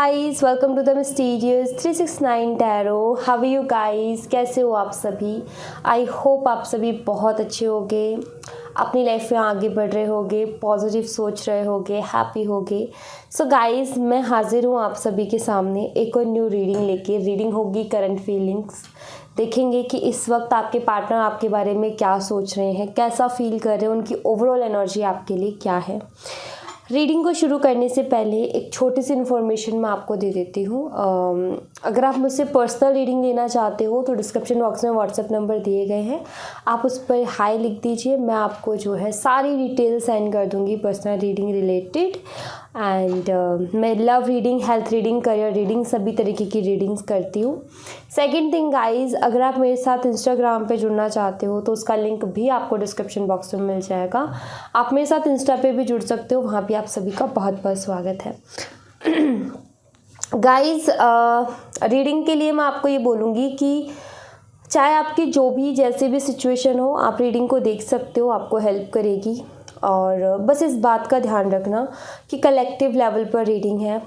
Guys, welcome to the mysterious 369 tarot. How are you guys? कैसे हो आप सभी? आई होप आप सभी बहुत अच्छे होंगे, अपनी लाइफ में आगे बढ़ रहे होंगे, पॉजिटिव सोच रहे होंगे, हैप्पी होंगे। सो गाइस, मैं हाजिर हूँ आप सभी के सामने एक और न्यू रीडिंग लेके। रीडिंग होगी करंट फीलिंग्स। देखेंगे कि इस वक्त आपके पार्टनर आपके बारे में क्या सोच रहे हैं, कैसा फील कर रहे हैं, उनकी ओवरऑल एनर्जी आपके लिए क्या है। रीडिंग को शुरू करने से पहले एक छोटी सी इन्फॉर्मेशन मैं आपको दे देती हूँ। अगर आप मुझसे पर्सनल रीडिंग लेना चाहते हो तो डिस्क्रिप्शन बॉक्स में व्हाट्सएप नंबर दिए गए हैं, आप उस पर हाई लिख दीजिए। मैं आपको जो है सारी डिटेल सेंड कर दूँगी पर्सनल रीडिंग रिलेटेड। एंड मैं love reading, health reading, career reading, सभी तरीके की रीडिंग्स करती हूँ। सेकेंड थिंग गाइज, अगर आप मेरे साथ इंस्टाग्राम पे जुड़ना चाहते हो तो उसका लिंक भी आपको डिस्क्रिप्शन बॉक्स में मिल जाएगा। आप मेरे साथ इंस्टा पे भी जुड़ सकते हो, वहाँ भी आप सभी का बहुत बहुत स्वागत है। गाइज, रीडिंग के लिए मैं आपको ये बोलूँगी कि चाहे आपकी जो भी जैसे भी सिचुएशन हो, आप रीडिंग को देख सकते हो, आपको हेल्प करेगी। और बस इस बात का ध्यान रखना कि कलेक्टिव लेवल पर रीडिंग है,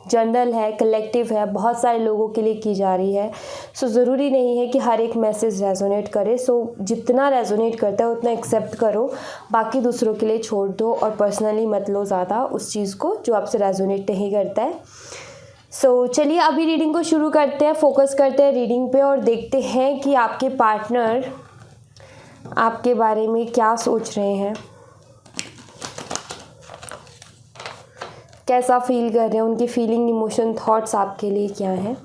जनरल है, कलेक्टिव है, बहुत सारे लोगों के लिए की जा रही है। सो ज़रूरी नहीं है कि हर एक मैसेज रेजोनेट करे। सो जितना रेजोनेट करता है उतना एक्सेप्ट करो, बाकी दूसरों के लिए छोड़ दो और पर्सनली मत लो ज़्यादा उस चीज़ को जो आपसे रेजोनेट नहीं करता है। सो चलिए अभी रीडिंग को शुरू करते हैं, फोकस करते हैं रीडिंग पे और देखते हैं कि आपके पार्टनर आपके बारे में क्या सोच रहे हैं, कैसा फील कर रहे हैं, उनकी फीलिंग, इमोशन, थॉट्स आपके लिए क्या हैं।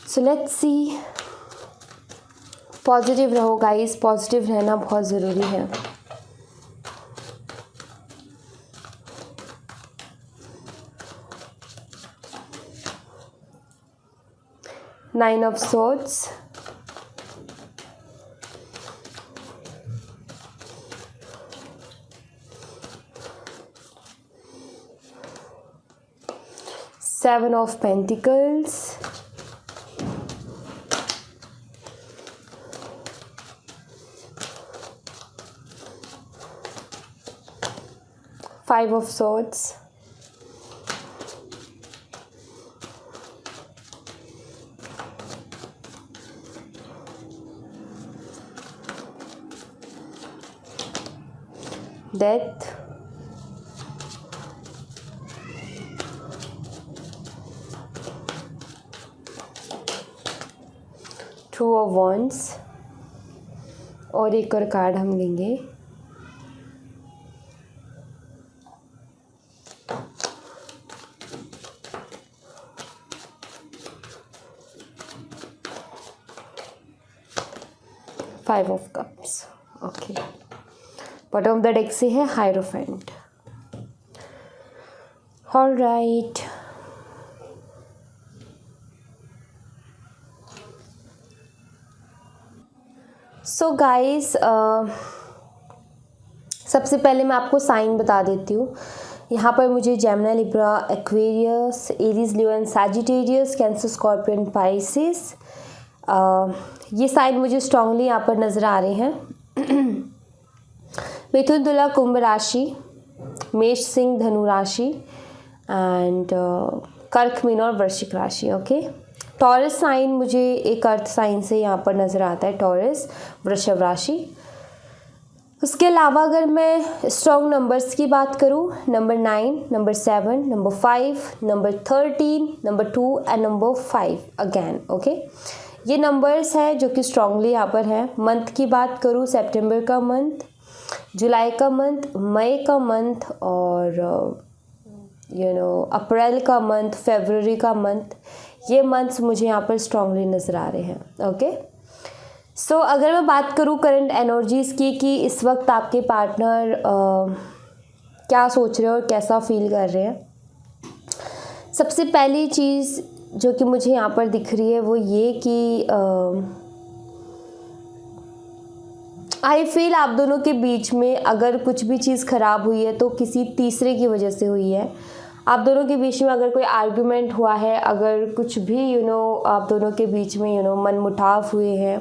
So let's see. पॉजिटिव रहो गाइस, पॉजिटिव रहना बहुत ज़रूरी है। Nine of swords, Seven of Pentacles, Five of Swords, Death, Two of Wands और एक और कार्ड हम लेंगे। Five of cups. Okay, bottom of the deck से है हायरोफेंट। ऑलराइट, सो गाइस, सबसे पहले मैं आपको साइन बता देती हूँ। यहाँ पर मुझे Gemini, Libra, Aquarius, Aries, Leo and Sagittarius, cancer, scorpion, Pisces, ये साइन मुझे स्ट्रांगली यहाँ पर नज़र आ रहे हैं। मिथुन, तुला, कुंभ राशि, मेष, सिंह, धनु राशि एंड कर्क, मीन और वृश्चिक राशि। ओके, टॉरस साइन मुझे एक अर्थ साइन से यहाँ पर नज़र आता है, टॉरस, वृषभ राशि। उसके अलावा अगर मैं स्ट्रॉन्ग नंबर्स की बात करूँ, number 9, number 7, number 5, number 13, number 2 and number 5 again. Okay, ये नंबर्स हैं जो कि स्ट्रांगली यहाँ पर है। मंथ की बात करूँ, सितंबर का मंथ, जुलाई का मंथ, मई का मंथ और अप्रैल का मंथ, फरवरी का मंथ, ये मंथ्स मुझे यहाँ पर स्ट्रांगली नज़र आ रहे हैं। ओके, सो अगर मैं बात करूँ करंट एनर्जीज़ की कि इस वक्त आपके पार्टनर क्या सोच रहे हैं और कैसा फील कर रहे हैं, सबसे पहली चीज़ जो कि मुझे यहाँ पर दिख रही है वो ये कि आई फील आप दोनों के बीच में अगर कुछ भी चीज़ ख़राब हुई है तो किसी तीसरे की वजह से हुई है। आप दोनों के बीच में अगर कोई आर्गुमेंट हुआ है, अगर कुछ भी आप दोनों के बीच में मनमुटाव हुए हैं,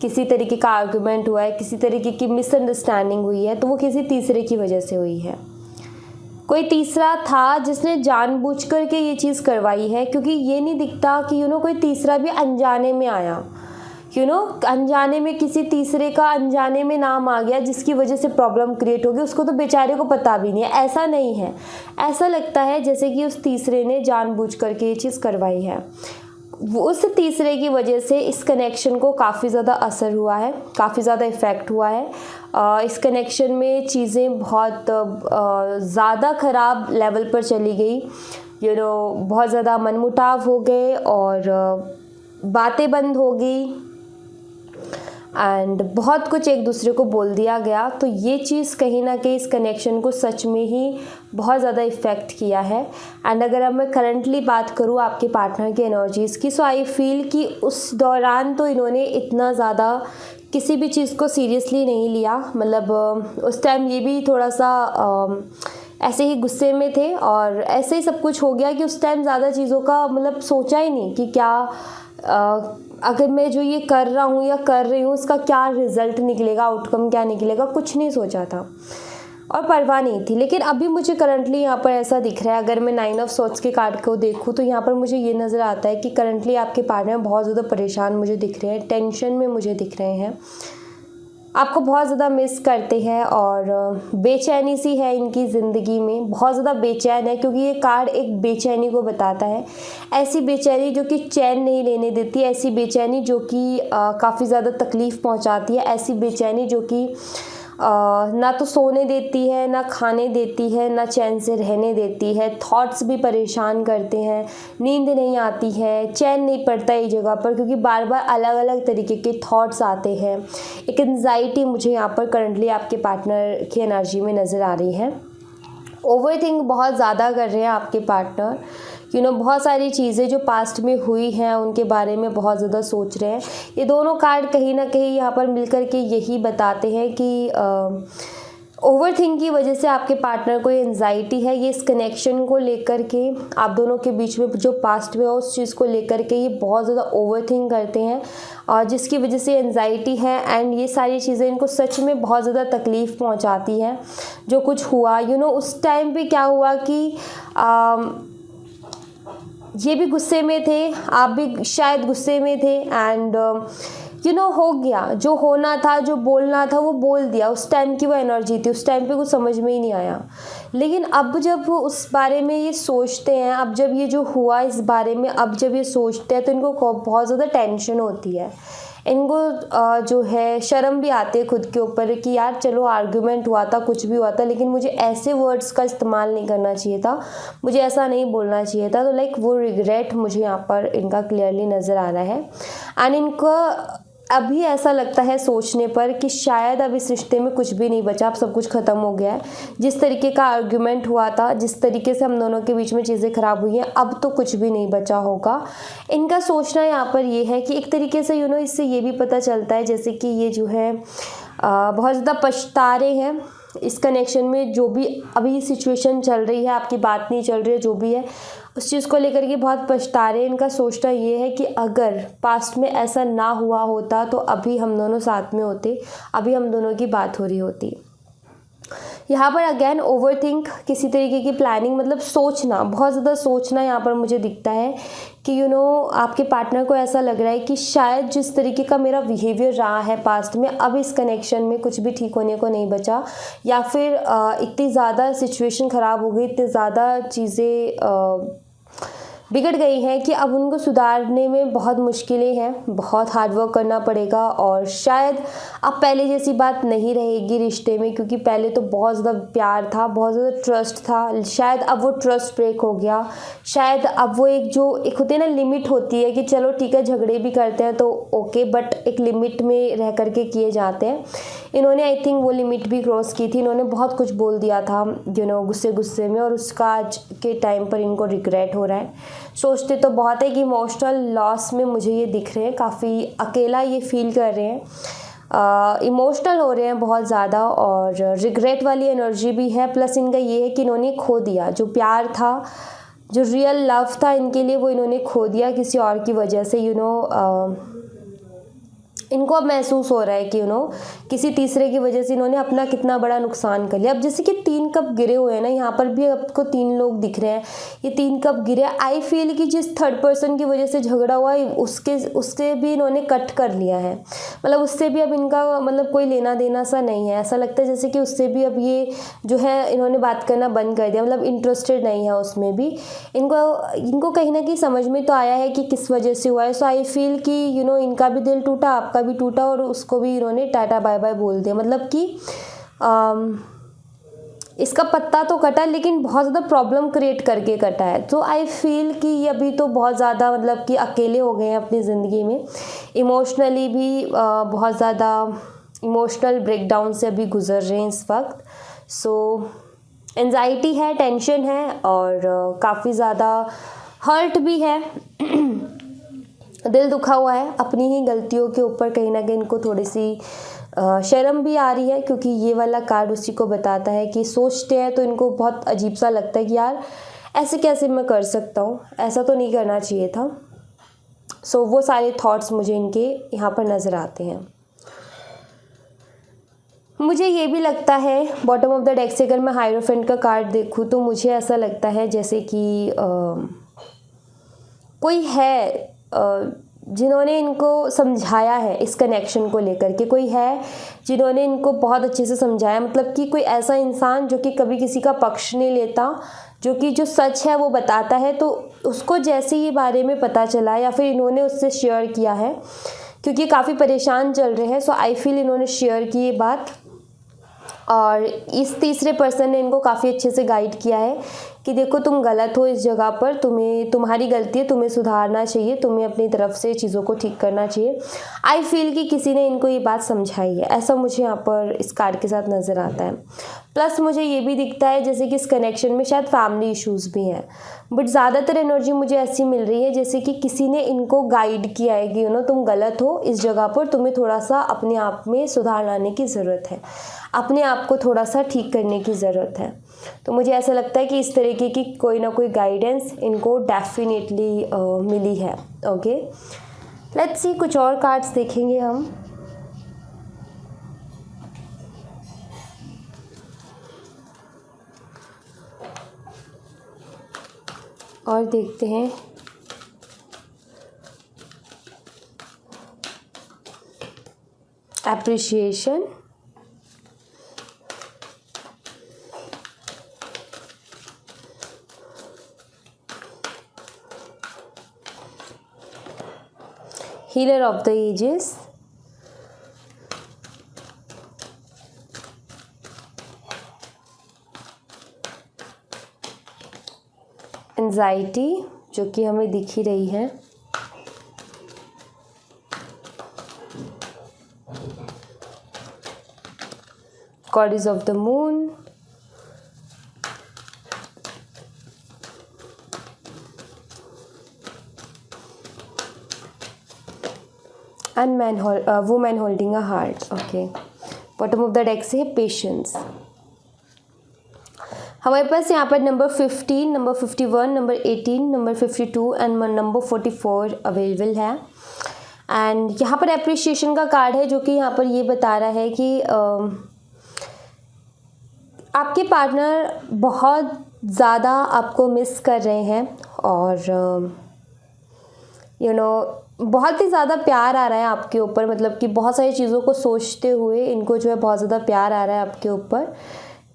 किसी तरीके का आर्गुमेंट हुआ है, किसी तरीके की मिसअंडरस्टैंडिंग हुई है, तो वो किसी तीसरे की वजह से हुई है। कोई तीसरा था जिसने जानबूझकर के ये चीज़ करवाई है, क्योंकि ये नहीं दिखता कि कोई तीसरा भी अनजाने में आया, अनजाने में किसी तीसरे का अनजाने में नाम आ गया जिसकी वजह से प्रॉब्लम क्रिएट होगी, उसको तो बेचारे को पता भी नहीं है। ऐसा नहीं है, ऐसा लगता है जैसे कि उस तीसरे ने जानबूझ करके ये चीज़ करवाई है। उस तीसरे की वजह से इस कनेक्शन को काफ़ी ज़्यादा असर हुआ है, काफ़ी ज़्यादा इफ़ेक्ट हुआ है। इस कनेक्शन में चीज़ें बहुत ज़्यादा ख़राब लेवल पर चली गई, बहुत ज़्यादा मनमुटाव हो गए और बातें बंद हो गई एंड बहुत कुछ एक दूसरे को बोल दिया गया। तो ये चीज़ कहीं ना कहीं इस कनेक्शन को सच में ही बहुत ज़्यादा इफ़ेक्ट किया है। एंड अगर अब मैं करंटली बात करूँ आपके पार्टनर की एनर्जीज़ की, सो आई फील कि उस दौरान तो इन्होंने इतना ज़्यादा किसी भी चीज़ को सीरियसली नहीं लिया। मतलब उस टाइम ये भी थोड़ा सा ऐसे ही गुस्से में थे और ऐसे ही सब कुछ हो गया कि उस टाइम ज़्यादा चीज़ों का मतलब सोचा ही नहीं कि क्या अगर मैं जो ये कर रहा हूँ या कर रही हूँ इसका क्या रिज़ल्ट निकलेगा, आउटकम क्या निकलेगा, कुछ नहीं सोचा था और परवाह नहीं थी। लेकिन अभी मुझे करंटली यहाँ पर ऐसा दिख रहा है, अगर मैं 9 ऑफ सोर्ड्स के कार्ड को देखूँ तो यहाँ पर मुझे ये नज़र आता है कि करंटली आपके पार्टनर बहुत ज़्यादा परेशान मुझे दिख रहे हैं, टेंशन में मुझे दिख रहे हैं, आपको बहुत ज़्यादा मिस करते हैं और बेचैनी सी है इनकी ज़िंदगी में, बहुत ज़्यादा बेचैन है क्योंकि ये कार्ड एक बेचैनी को बताता है। ऐसी बेचैनी जो कि चैन नहीं लेने देती, ऐसी बेचैनी जो कि काफ़ी ज़्यादा तकलीफ़ पहुंचाती है, ऐसी बेचैनी जो कि ना तो सोने देती है, ना खाने देती है, ना चैन से रहने देती है। थॉट्स भी परेशान करते हैं, नींद नहीं आती है, चैन नहीं पड़ता एक जगह पर क्योंकि बार बार अलग अलग तरीके के थॉट्स आते हैं। एक एंजाइटी मुझे यहाँ पर करंटली आपके पार्टनर की एनर्जी में नज़र आ रही है। ओवरथिंक बहुत ज़्यादा कर रहे हैं आपके पार्टनर, बहुत सारी चीज़ें जो पास्ट में हुई हैं उनके बारे में बहुत ज़्यादा सोच रहे हैं। ये दोनों कार्ड कहीं ना कहीं यहाँ पर मिलकर के यही बताते हैं कि ओवरथिंक की वजह से आपके पार्टनर को ये एंजाइटी है, ये इस कनेक्शन को लेकर के आप दोनों के बीच में जो पास्ट में हो उस चीज़ को लेकर के ये बहुत ज़्यादा ओवरथिंक करते हैं और जिसकी वजह से एंजाइटी है एंड ये सारी चीज़ें इनको सच में बहुत ज़्यादा तकलीफ़ पहुंचाती है। जो कुछ हुआ उस टाइम पे क्या हुआ कि ये भी गुस्से में थे, आप भी शायद गुस्से में थे एंड हो गया जो होना था, जो बोलना था वो बोल दिया। उस टाइम की वो एनर्जी थी, उस टाइम पे कुछ समझ में ही नहीं आया। लेकिन अब जब उस बारे में ये सोचते हैं, अब जब ये जो हुआ इस बारे में अब जब ये सोचते हैं तो इनको बहुत ज़्यादा टेंशन होती है। इनको जो है शर्म भी आती है खुद के ऊपर कि यार चलो आर्ग्यूमेंट हुआ था, कुछ भी हुआ था, लेकिन मुझे ऐसे वर्ड्स का इस्तेमाल नहीं करना चाहिए था, मुझे ऐसा नहीं बोलना चाहिए था। तो लाइक वो रिग्रेट मुझे यहाँ पर इनका क्लियरली नज़र आ रहा है एंड इनको अभी ऐसा लगता है सोचने पर कि शायद अब इस रिश्ते में कुछ भी नहीं बचा, अब सब कुछ ख़त्म हो गया है। जिस तरीके का आर्ग्यूमेंट हुआ था, जिस तरीके से हम दोनों के बीच में चीज़ें ख़राब हुई हैं, अब तो कुछ भी नहीं बचा होगा। इनका सोचना यहाँ पर ये है कि एक तरीके से इससे ये भी पता चलता है जैसे कि ये जो है बहुत ज़्यादा पछता रहे हैं इस कनेक्शन में। जो भी अभी सिचुएशन चल रही है, आपकी बात नहीं चल रही है, जो भी है उस चीज़ को लेकर के बहुत पछता रहे हैं। इनका सोचना ये है कि अगर पास्ट में ऐसा ना हुआ होता तो अभी हम दोनों साथ में होते, अभी हम दोनों की बात हो रही होती। यहाँ पर अगेन ओवरथिंक, किसी तरीके की प्लानिंग, मतलब सोचना, बहुत ज़्यादा सोचना यहाँ पर मुझे दिखता है कि आपके पार्टनर को ऐसा लग रहा है कि शायद जिस तरीके का मेरा बिहेवियर रहा है पास्ट में, अब इस कनेक्शन में कुछ भी ठीक होने को नहीं बचा, या फिर इतनी ज़्यादा सिचुएशन ख़राब हो गई, इतनी ज़्यादा चीज़ें बिगड़ गई हैं कि अब उनको सुधारने में बहुत मुश्किलें हैं, बहुत हार्डवर्क करना पड़ेगा और शायद अब पहले जैसी बात नहीं रहेगी रिश्ते में, क्योंकि पहले तो बहुत ज़्यादा प्यार था, बहुत ज़्यादा ट्रस्ट था। शायद अब वो ट्रस्ट ब्रेक हो गया, शायद अब वो एक होती है ना लिमिट होती है कि चलो ठीक है झगड़े भी करते हैं तो ओके, बट एक लिमिट में रह करके किए जाते हैं। इन्होंने आई थिंक वो लिमिट भी क्रॉस की थी, इन्होंने बहुत कुछ बोल दिया था गुस्से में, और उसका आज के टाइम पर इनको रिग्रेट हो रहा है। सोचते तो बहुत है कि इमोशनल लॉस में मुझे ये दिख रहे हैं, काफ़ी अकेला ये फील कर रहे हैं, इमोशनल हो रहे हैं बहुत ज़्यादा और रिग्रेट वाली एनर्जी भी है। प्लस इनका ये है कि इन्होंने खो दिया जो प्यार था, जो रियल लव था इनके लिए, वो इन्होंने खो दिया किसी और की वजह से। इनको अब महसूस हो रहा है कि किसी तीसरे की वजह से इन्होंने अपना कितना बड़ा नुकसान कर लिया। अब जैसे कि 3 कप गिरे हुए हैं ना, यहाँ पर भी आपको 3 लोग दिख रहे हैं, ये 3 कप गिरे। आई फील कि जिस थर्ड पर्सन की वजह से झगड़ा हुआ है उससे भी इन्होंने कट कर लिया है, मतलब उससे भी अब इनका मतलब कोई लेना देना सा नहीं है। ऐसा लगता है जैसे कि उससे भी अब ये जो है इन्होंने बात करना बंद कर दिया, मतलब इंटरेस्टेड नहीं है उसमें भी। इनको कहीं ना कहीं समझ में तो आया है कि किस वजह से हुआ है। सो आई फील कि इनका भी दिल टूटा, आपका भी टूटा, और उसको भी इन्होंने टाटा बाय बाय बोल दिया। मतलब कि इसका पत्ता तो कटा लेकिन बहुत ज़्यादा प्रॉब्लम क्रिएट करके कटा है। तो आई फील कि ये अभी तो बहुत ज़्यादा मतलब कि अकेले हो गए हैं अपनी ज़िंदगी में, इमोशनली भी बहुत ज़्यादा इमोशनल ब्रेकडाउन से अभी गुजर रहे हैं इस वक्त। सो एंजाइटी है, टेंशन है, और काफ़ी ज़्यादा हर्ट भी है, दिल दुखा हुआ है अपनी ही गलतियों के ऊपर। कहीं ना कहीं इनको थोड़ी सी शर्म भी आ रही है, क्योंकि ये वाला कार्ड उसी को बताता है कि सोचते हैं तो इनको बहुत अजीब सा लगता है कि यार ऐसे कैसे मैं कर सकता हूँ, ऐसा तो नहीं करना चाहिए था। सो वो सारे थॉट्स मुझे इनके यहाँ पर नज़र आते हैं। मुझे ये भी लगता है बॉटम ऑफ द डेक से अगर मैं हायरोफेंट का कार्ड देखूँ तो मुझे ऐसा लगता है जैसे कि कोई है जिन्होंने इनको समझाया है इस कनेक्शन को लेकर के, कोई है जिन्होंने इनको बहुत अच्छे से समझाया। मतलब कि कोई ऐसा इंसान जो कि कभी किसी का पक्ष नहीं लेता, जो सच है वो बताता है। तो उसको जैसे ये बारे में पता चला या फिर इन्होंने उससे शेयर किया है, क्योंकि काफ़ी परेशान चल रहे हैं। सो आई फील इन्होंने शेयर की ये बात, और इस तीसरे पर्सन ने इनको काफ़ी अच्छे से गाइड किया है कि देखो तुम गलत हो इस जगह पर, तुम्हारी गलती है, तुम्हें सुधारना चाहिए, तुम्हें अपनी तरफ से चीज़ों को ठीक करना चाहिए। आई फील कि किसी ने इनको ये बात समझाई है, ऐसा मुझे यहाँ पर इस कार्ड के साथ नज़र आता है। प्लस मुझे ये भी दिखता है जैसे कि इस कनेक्शन में शायद फैमिली इश्यूज़ भी हैं, बट ज़्यादातर एनर्जी मुझे ऐसी मिल रही है जैसे कि किसी ने इनको गाइड किया है कि तुम गलत हो इस जगह पर, तुम्हें थोड़ा सा अपने आप में सुधार लाने की ज़रूरत है, अपने आप को थोड़ा सा ठीक करने की ज़रूरत है। तो मुझे ऐसा लगता है कि इस तरीके की कोई ना कोई गाइडेंस इनको डेफिनेटली मिली है। ओके, लेट्स सी, कुछ और कार्ड्स देखेंगे हम। और देखते हैं appreciation, healer of the ages, anxiety जो कि हमें दिख ही रही है, goddess of the moon, and women holding a heart. Okay, bottom of the deck से है पेशेंस। हमारे पास यहाँ पर number 15, number 51, number 18, number 52 and number 44 available है। एंड यहाँ पर एप्रिशिएशन का कार्ड है जो कि यहाँ पर ये बता रहा है कि आपके पार्टनर बहुत ज़्यादा आपको मिस कर रहे हैं, और बहुत ही ज़्यादा प्यार आ रहा है आपके ऊपर। मतलब कि बहुत सारी चीज़ों को सोचते हुए इनको जो है बहुत ज़्यादा प्यार आ रहा है आपके ऊपर,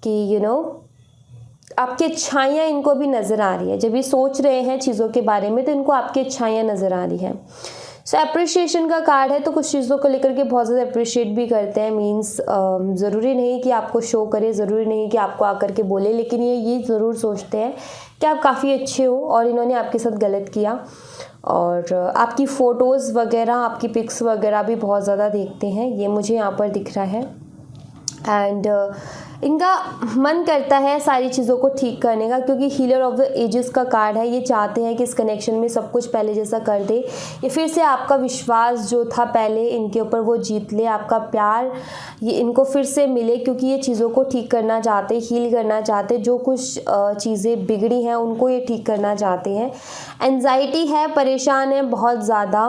कि आपकी अच्छाइयाँ इनको भी नज़र आ रही है। जब ये सोच रहे हैं चीज़ों के बारे में तो इनको आपकी अच्छाइयाँ नज़र आ रही हैं। सो एप्रिशिएशन का कार्ड है, तो कुछ चीज़ों को लेकर के बहुत ज़्यादा अप्रिशिएट भी करते हैं। मीन्स ज़रूरी नहीं कि आपको शो करे, ज़रूरी नहीं कि आपको आकर के बोले, लेकिन ये ज़रूर सोचते हैं कि आप काफ़ी अच्छे हो और इन्होंने आपके साथ गलत किया। और आपकी फ़ोटोज़ वगैरह, आपकी पिक्स वगैरह भी बहुत ज़्यादा देखते हैं, ये मुझे यहाँ पर दिख रहा है। एंड इनका मन करता है सारी चीज़ों को ठीक करने का, क्योंकि हीलर ऑफ द एजेस का कार्ड है। ये चाहते हैं कि इस कनेक्शन में सब कुछ पहले जैसा कर दे, ये फिर से आपका विश्वास जो था पहले इनके ऊपर वो जीत ले, आपका प्यार ये इनको फिर से मिले, क्योंकि ये चीज़ों को ठीक करना चाहते, हील करना चाहते, जो कुछ चीज़ें बिगड़ी हैं उनको ये ठीक करना चाहते हैं। एंजाइटी है, परेशान है बहुत ज़्यादा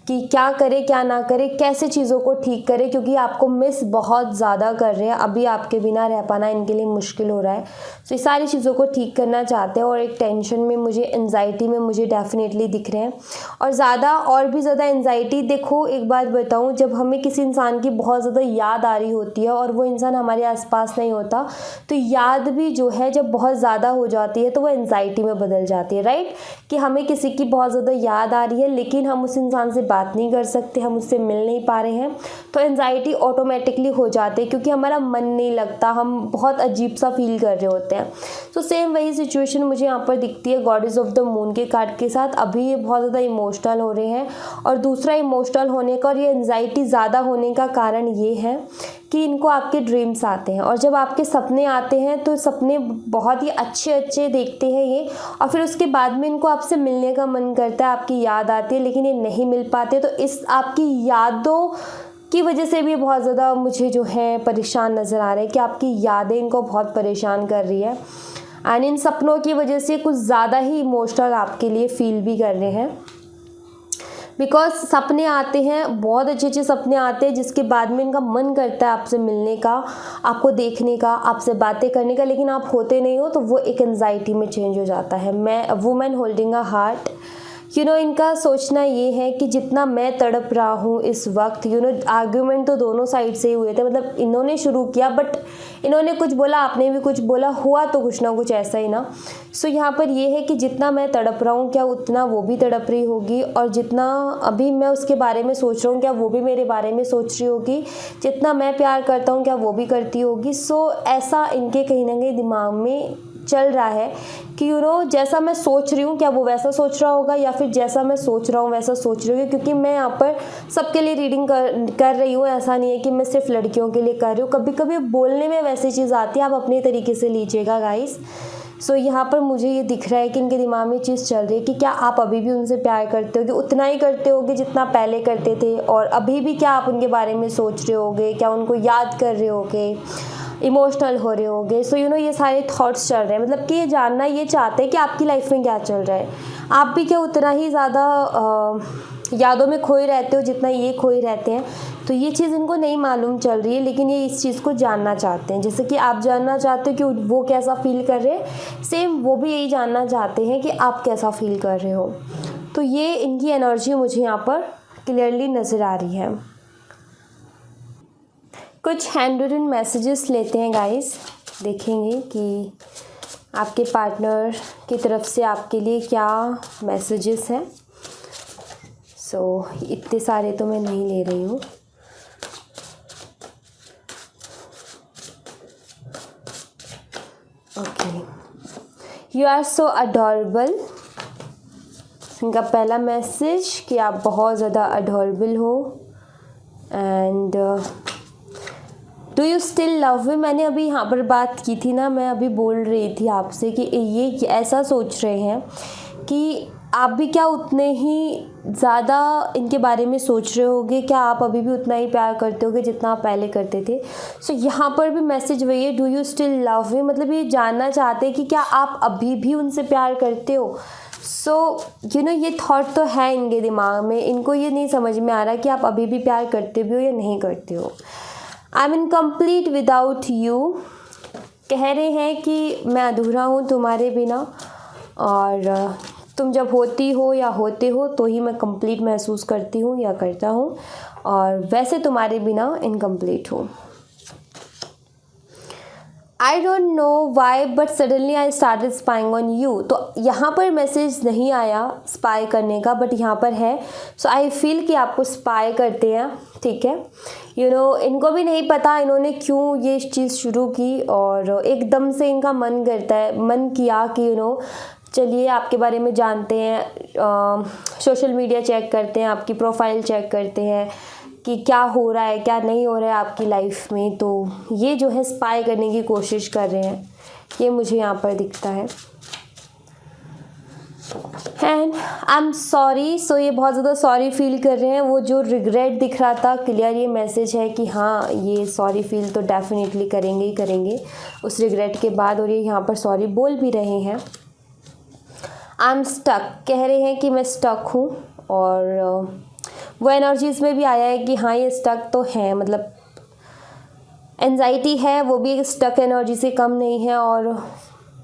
कि क्या करे क्या ना करे, कैसे चीज़ों को ठीक करे, क्योंकि आपको मिस बहुत ज़्यादा कर रहे हैं। अभी आपके बिना रह पाना इनके लिए मुश्किल हो रहा है। तो ये सारी चीज़ों को ठीक करना चाहते हैं, और एक टेंशन में मुझे, एंजाइटी में मुझे डेफिनेटली दिख रहे हैं। और ज़्यादा और भी ज़्यादा एंजाइटी, देखो एक बात बताऊँ, जब हमें किसी इंसान की बहुत ज़्यादा याद आ रही होती है और वो इंसान हमारे आसपास नहीं होता, तो याद भी जो है जब बहुत ज़्यादा हो जाती है तो वो एंजाइटी में बदल जाती है, राइट। कि हमें किसी की बहुत ज़्यादा याद आ रही है लेकिन हम उस इंसान से बात नहीं कर सकते, हम उससे मिल नहीं पा रहे हैं, तो एंजाइटी ऑटोमेटिकली हो जाती है, क्योंकि हमारा मन नहीं लगता, हम बहुत अजीब सा फील कर रहे होते हैं। तो सेम वही सिचुएशन मुझे यहाँ पर दिखती है गॉडेस ऑफ द मून के कार्ड के साथ। अभी ये बहुत ज़्यादा इमोशनल हो रहे हैं, और दूसरा इमोशनल होने का और ये एंजाइटी ज़्यादा होने का कारण ये है कि इनको आपके ड्रीम्स आते हैं, और जब आपके सपने आते हैं तो सपने बहुत ही अच्छे अच्छे देखते हैं ये, और फिर उसके बाद में इनको आपसे मिलने का मन करता है, आपकी याद आती है लेकिन ये नहीं मिल पाते। तो इस आपकी यादों की वजह से भी बहुत ज़्यादा मुझे जो है परेशान नज़र आ रहे हैं, कि आपकी यादें इनको बहुत परेशान कर रही है, एंड इन सपनों की वजह से कुछ ज़्यादा ही इमोशनल आपके लिए फील भी कर रहे हैं। बिकॉज सपने आते हैं, बहुत अच्छे अच्छे सपने आते हैं, जिसके बाद में इनका मन करता है आपसे मिलने का, आपको देखने का, आपसे बातें करने का, लेकिन आप होते नहीं हो, तो वो एक एंजाइटी में चेंज हो जाता है। मैं वुमेन होल्डिंग अ हार्ट, इनका सोचना ये है कि जितना मैं तड़प रहा हूँ इस वक्त, आर्ग्यूमेंट तो दोनों साइड से ही हुए थे, मतलब इन्होंने शुरू किया बट इन्होंने कुछ बोला, आपने भी कुछ बोला, हुआ तो कुछ ना कुछ ऐसा ही ना। सो यहाँ पर ये है कि जितना मैं तड़प रहा हूँ क्या उतना वो भी तड़प रही होगी, और जितना अभी मैं उसके बारे में सोच रहा हूँ क्या वो भी मेरे बारे में सोच रही होगी, जितना मैं प्यार करता हूँ क्या वो भी करती होगी। सो ऐसा इनके कहीं ना कहीं दिमाग में चल रहा है कि जैसा मैं सोच रही हूँ क्या वो वैसा सोच रहा होगा, या फिर जैसा मैं सोच रहा हूँ वैसा सोच रही हूँ। क्योंकि मैं यहाँ पर सबके लिए रीडिंग कर रही हूँ, ऐसा नहीं है कि मैं सिर्फ लड़कियों के लिए कर रही हूँ। कभी कभी बोलने में वैसी चीज़ आती है, आप अपने तरीके से लीजिएगा गाइस। सो यहाँ पर मुझे ये दिख रहा है कि इनके दिमाग में चीज़ चल रही है कि क्या आप अभी भी उनसे प्यार करते होगे, उतना ही करते होगे जितना पहले करते थे, और अभी भी क्या आप उनके बारे में सोच रहे होगे, क्या उनको याद कर रहे होगे, इमोशनल हो रहे होगे। सो ये सारे थॉट्स चल रहे हैं, मतलब कि ये जानना ये चाहते हैं कि आपकी लाइफ में क्या चल रहा है, आप भी क्या उतना ही ज़्यादा यादों में खोए रहते हो जितना ये खोए रहते हैं। तो ये चीज़ इनको नहीं मालूम चल रही है, लेकिन ये इस चीज़ को जानना चाहते हैं, जैसे कि आप जानना चाहते हो कि वो कैसा फील कर रहे हैं, सेम वो भी यही जानना चाहते हैं कि आप कैसा फील कर रहे हो। तो ये इनकी एनर्जी मुझे यहाँ पर क्लियरली नज़र आ रही है। कुछ हैंड रिटन मैसेजेस लेते हैं गाइस, देखेंगे कि आपके पार्टनर की तरफ से आपके लिए क्या मैसेजेस हैं। सो इतने सारे तो मैं नहीं ले रही हूँ। Okay, you are so adorable. इनका पहला मैसेज कि आप बहुत ज़्यादा अडोरेबल हो, and do you still love me. मैंने अभी यहाँ पर बात की थी ना, मैं अभी बोल रही थी आपसे कि ये ऐसा सोच रहे हैं कि आप भी क्या उतने ही ज़्यादा इनके बारे में सोच रहे होगे, क्या आप अभी भी उतना ही प्यार करते होगे जितना आप पहले करते थे। सो यहाँ पर भी मैसेज वही है, डू यू स्टिल लव मी, मतलब ये जानना चाहते हैं कि क्या आप अभी भी उनसे प्यार करते हो। सो ये थॉट तो है इनके दिमाग में, इनको ये नहीं समझ में आ रहा कि आप अभी भी प्यार करते भी हो या नहीं करते हो। I am incomplete without you, कह रहे हैं कि मैं अधूरा हूँ तुम्हारे बिना, और तुम जब होती हो या होते हो तो ही मैं कंप्लीट महसूस करती हूँ या करता हूँ, और वैसे तुम्हारे बिना इनकम्प्लीट हूँ। आई don't know why but suddenly I started spying on you. तो यहाँ पर मैसेज नहीं आया स्पाई करने का, बट यहाँ पर है। सो आई फील कि आपको स्पाई करते हैं, ठीक है। इनको भी नहीं पता इन्होंने क्यों ये चीज़ शुरू की, और एकदम से इनका मन करता है, मन किया कि चलिए आपके बारे में जानते हैं, सोशल मीडिया चेक करते हैं, आपकी प्रोफाइल चेक करते हैं, कि क्या हो रहा है क्या नहीं हो रहा है आपकी लाइफ में। तो ये जो है स्पाई करने की कोशिश कर रहे हैं, ये मुझे यहाँ पर दिखता है। एंड आई एम सॉरी, सो ये बहुत ज़्यादा सॉरी फील कर रहे हैं। वो जो रिग्रेट दिख रहा था, क्लियर ये मैसेज है कि हाँ ये सॉरी फील तो डेफिनेटली करेंगे ही करेंगे उस रिग्रेट के बाद, और ये यहाँ पर सॉरी बोल भी रहे हैं। आई एम स्टक, कह रहे हैं कि मैं स्टक हूँ, और वो एनर्जीज़ में भी आया है कि हाँ ये स्टक तो है, मतलब एंजाइटी है, वो भी एक स्टक एनर्जी से कम नहीं है, और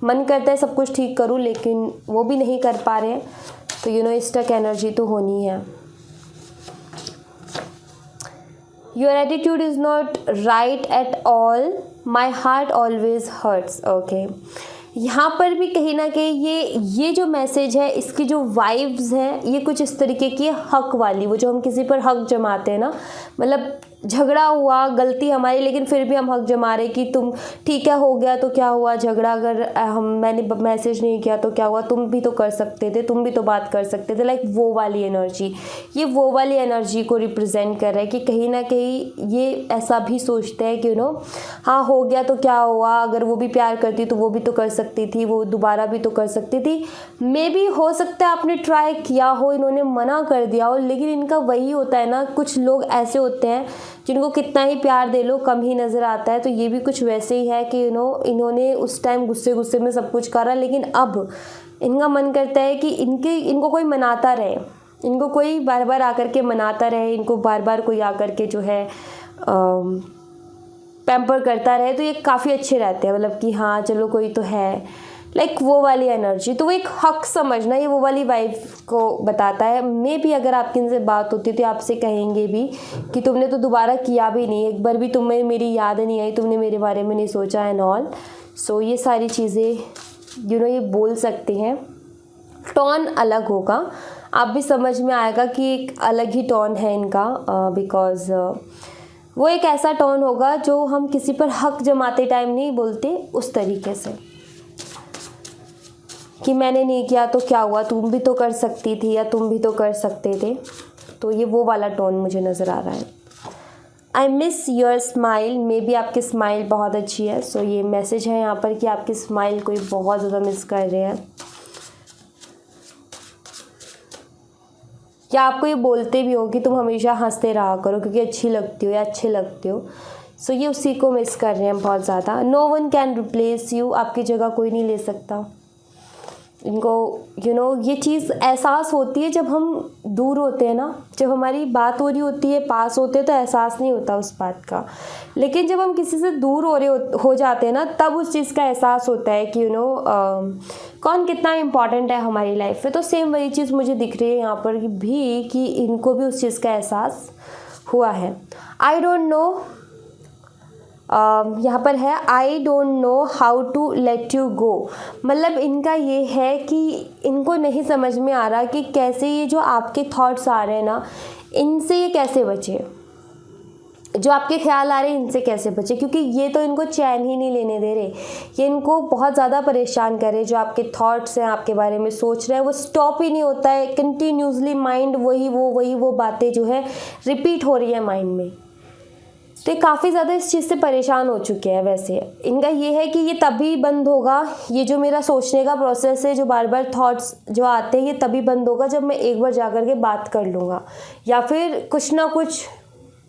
मन करता है सब कुछ ठीक करूँ लेकिन वो भी नहीं कर पा रहे हैं। तो स्टक एनर्जी तो होनी है। Your attitude is not right at all, my heart always hurts. Okay, यहाँ पर भी कहीं ना कहीं ये जो मैसेज है, इसकी जो वाइब्स हैं ये कुछ इस तरीके की हक वाली, वो जो हम किसी पर हक जमाते हैं ना, मतलब झगड़ा हुआ, गलती हमारी, लेकिन फिर भी हम हक जमा रहे कि तुम ठीक है, हो गया तो क्या हुआ, झगड़ा अगर मैंने मैसेज नहीं किया तो क्या हुआ, तुम भी तो कर सकते थे, तुम भी तो बात कर सकते थे। लाइक वो वाली एनर्जी, ये वो वाली एनर्जी को रिप्रेजेंट कर रहा है कि कहीं ना कहीं ये ऐसा भी सोचते हैं कि हाँ हो गया तो क्या हुआ, अगर वो भी प्यार करती तो वो भी तो कर सकती थी, वो दोबारा भी तो कर सकती थी। मे बी हो सकता है आपने ट्राई किया हो, इन्होंने मना कर दिया हो, लेकिन इनका वही होता है ना, कुछ लोग ऐसे होते हैं जिनको कितना ही प्यार दे लो कम ही नज़र आता है। तो ये भी कुछ वैसे ही है कि इन्होंने उस टाइम गुस्से में सब कुछ करा, लेकिन अब इनका मन करता है कि इनको कोई मनाता रहे, इनको कोई बार बार आकर के मनाता रहे, इनको बार बार कोई आकर के जो है पैम्पर करता रहे, तो ये काफ़ी अच्छे रहते हैं, मतलब कि हाँ चलो कोई तो है, लाइक वो वाली एनर्जी। तो वो एक हक समझना, ये वो वाली वाइब को बताता है। मे भी अगर आपकी इनसे बात होती तो आपसे कहेंगे भी कि तुमने तो दोबारा किया भी नहीं, एक बार भी तुम्हें मेरी याद नहीं आई, तुमने मेरे बारे में नहीं सोचा एंड ऑल। सो ये सारी चीज़ें ये बोल सकते हैं। टोन अलग होगा, आप भी समझ में आएगा कि एक अलग ही टोन है इनका, बिकॉज वो एक ऐसा टोन होगा जो हम किसी पर हक जमाते टाइम नहीं बोलते उस तरीके से कि मैंने नहीं किया तो क्या हुआ, तुम भी तो कर सकती थी या तुम भी तो कर सकते थे। तो ये वो वाला टोन मुझे नज़र आ रहा है। I miss your smile, may be आपकी स्माइल बहुत अच्छी है। सो ये मैसेज है यहाँ पर कि आपकी स्माइल कोई बहुत ज़्यादा मिस कर रहे हैं, या आपको ये बोलते भी हो कि तुम हमेशा हंसते रहा करो क्योंकि अच्छी लगती हो या अच्छे लगते हो। सो ये उसी को मिस कर रहे हैं बहुत ज़्यादा। No one can replace you, आपकी जगह कोई नहीं ले सकता। इनको ये चीज़ एहसास होती है जब हम दूर होते हैं ना, जब हमारी बात हो रही होती है, पास होते हैं तो एहसास नहीं होता उस बात का, लेकिन जब हम किसी से दूर हो जाते हैं ना, तब उस चीज़ का एहसास होता है कि कौन कितना इम्पॉर्टेंट है हमारी लाइफ में। तो सेम वही चीज़ मुझे दिख रही है यहाँ पर भी कि इनको भी उस चीज़ का एहसास हुआ है। आई डोंट नो, यहाँ पर है I don't know how to let you go, मतलब इनका ये है कि इनको नहीं समझ में आ रहा कि कैसे ये जो आपके थॉट्स आ रहे हैं ना, इनसे ये कैसे बचे, जो आपके ख्याल आ रहे हैं इनसे कैसे बचे, क्योंकि ये तो इनको चैन ही नहीं लेने दे रहे, ये इनको बहुत ज़्यादा परेशान कर रहे। जो आपके थॉट्स हैं, आपके बारे में सोच रहे हैं, वो स्टॉप ही नहीं होता है, कंटिन्यूसली माइंड वही वो बातें जो है रिपीट हो रही है माइंड में। तो ये काफ़ी ज़्यादा इस चीज़ से परेशान हो चुके हैं। वैसे इनका ये है कि ये तभी बंद होगा, ये जो मेरा सोचने का प्रोसेस है, जो बार बार थॉट्स जो आते हैं, ये तभी बंद होगा जब मैं एक बार जा कर के बात कर लूँगा, या फिर कुछ ना कुछ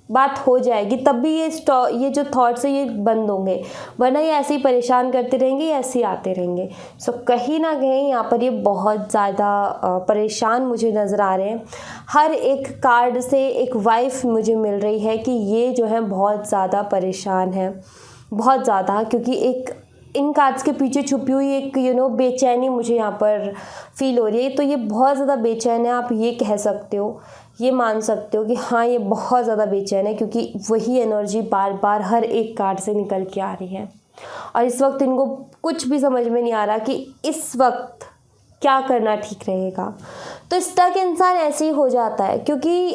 बात हो जाएगी, तब भी ये जो थॉट्स है ये बंद होंगे, वरना ये ऐसे ही परेशान करते रहेंगे, ऐसे ही आते रहेंगे। सो कहीं ना कहीं यहाँ पर ये बहुत ज़्यादा परेशान मुझे नज़र आ रहे हैं। हर एक कार्ड से एक वाइफ मुझे मिल रही है कि ये जो है बहुत ज़्यादा परेशान है, बहुत ज़्यादा, क्योंकि एक इन कार्ड्स के पीछे छुपी हुई एक बेचैनी मुझे यहाँ पर फील हो रही है। तो ये बहुत ज़्यादा बेचैन है, आप ये कह सकते हो, ये मान सकते हो कि हाँ ये बहुत ज़्यादा बेचैन है, क्योंकि वही एनर्जी बार बार हर एक कार्ड से निकल के आ रही है। और इस वक्त इनको कुछ भी समझ में नहीं आ रहा कि इस वक्त क्या करना ठीक रहेगा। तो स्टक इंसान ऐसे ही हो जाता है, क्योंकि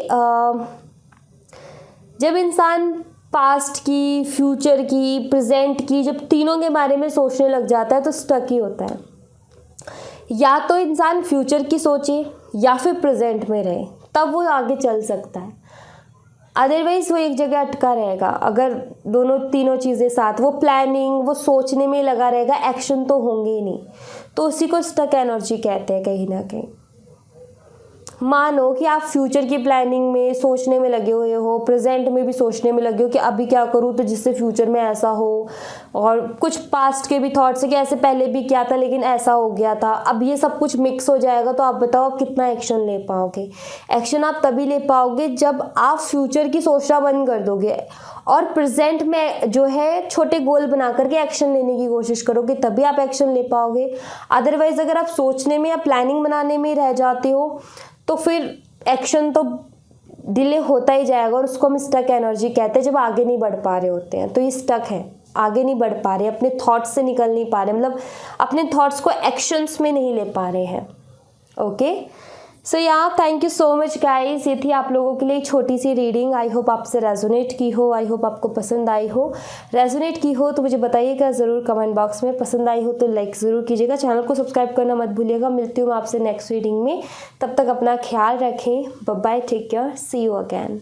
जब इंसान पास्ट की, फ्यूचर की, प्रेजेंट की, जब तीनों के बारे में सोचने लग जाता है तो स्टक ही होता है। या तो इंसान फ्यूचर की सोचे या फिर प्रेजेंट में रहे, तब वो आगे चल सकता है। अदरवाइज़ वो एक जगह अटका रहेगा। अगर दोनों तीनों चीज़ें साथ, वो प्लानिंग, वो सोचने में लगा रहेगा, एक्शन तो होंगे ही नहीं, तो उसी को स्टक एनर्जी कहते हैं कहीं ना कहीं। मानो कि आप फ्यूचर की प्लानिंग में सोचने में लगे हुए हो, प्रेजेंट में भी सोचने में लगे हो कि अभी क्या करूँ तो जिससे फ्यूचर में ऐसा हो, और कुछ पास्ट के भी थॉट्स है कि ऐसे पहले भी किया था लेकिन ऐसा हो गया था, अब ये सब कुछ मिक्स हो जाएगा, तो आप बताओ आप कितना एक्शन ले पाओगे। एक्शन आप तभी ले पाओगे जब आप फ्यूचर की सोचना बंद कर दोगे और प्रेजेंट में जो है छोटे गोल बना करके एक्शन लेने की कोशिश करोगे, तभी आप एक्शन ले पाओगे। अदरवाइज अगर आप सोचने में या प्लानिंग बनाने में रह जाते हो तो फिर एक्शन तो डिले होता ही जाएगा, और उसको हम स्टक एनर्जी कहते हैं, जब आगे नहीं बढ़ पा रहे होते हैं। तो ये स्टक है, आगे नहीं बढ़ पा रहे, अपने थॉट्स से निकल नहीं पा रहे, मतलब अपने थॉट्स को एक्शंस में नहीं ले पा रहे हैं। ओके, सो या thank you so much guys. ये थी आप लोगों के लिए एक छोटी सी रीडिंग। आई होप आपसे रेजोनेट की हो, आई होप आपको पसंद आई हो। रेजोनेट की हो तो मुझे बताइएगा ज़रूर कमेंट बॉक्स में। पसंद आई हो तो लाइक ज़रूर कीजिएगा, चैनल को सब्सक्राइब करना मत भूलिएगा। मिलती हूँ मैं आपसे नेक्स्ट रीडिंग में, तब तक अपना ख्याल रखें। Bye bye, take care, see you again.